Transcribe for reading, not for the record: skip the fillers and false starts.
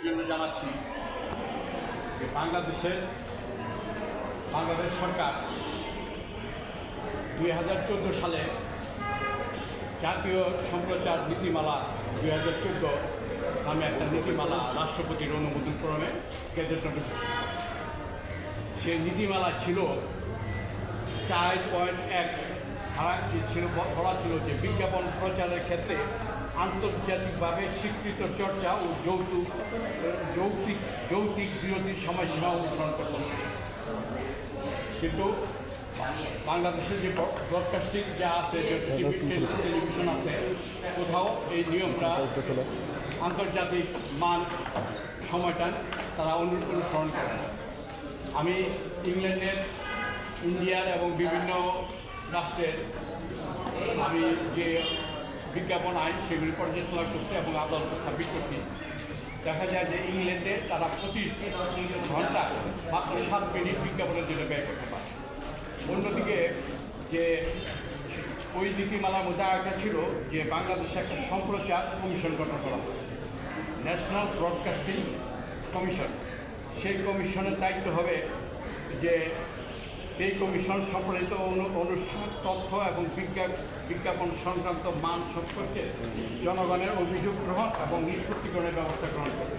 জন্য জানাচ্ছি যে বাংলাদেশ সরকার 2014 সালে জাতীয় সম্প্রচার নীতিমালা 2014 নামে একটা নীতিমালা রাষ্ট্রপতির অনুমোদন ক্রমে গেজেট নোটিশ। সেই নীতিমালা ছিল 4.1 ধারা ছিল, বলা ছিল যে বিজ্ঞাপন প্রচারের ক্ষেত্রে আন্তর্জাতিকভাবে স্বীকৃত চর্চা ও যৌক্তিক বিরতির সময়সীমা অনুসরণ করতে হবে। কিন্তু বাংলাদেশের যে ব্রডকাস্টিং যা আছে, যে টেলিভিশন আছে, কোথাও এই নিয়মটা আন্তর্জাতিক মান সময়টা তারা অনুসরণ করে না। আমি ইংল্যান্ডের, ইন্ডিয়ার এবং বিভিন্ন রাষ্ট্রের আমি যে বিজ্ঞাপন আইন সেগুলি পর্যালোচনা করছি এবং আদালতে সাবমিট করছি। দেখা যায় যে ইংল্যান্ডে তারা প্রতি ঘন্টা মাত্র 7 মিনিট বিজ্ঞাপনের জন্য ব্যয় করতে পারে। অন্যদিকে যে ওই নীতিমালার মধ্যে একটা ছিল যে বাংলাদেশে একটা সম্প্রচার কমিশন গঠন করা হবে, ন্যাশনাল ব্রডকাস্টিং কমিশন। সেই কমিশনের দায়িত্ব হবে যে এই কমিশন সম্প্রচারিত অনুষ্ঠান, তথ্য এবং বিজ্ঞাপন সংক্রান্ত মান সম্পর্কে জনগণের অভিযোগ গ্রহণ এবং নিষ্পত্তি গ্রহণের ব্যবস্থা গ্রহণ করবে।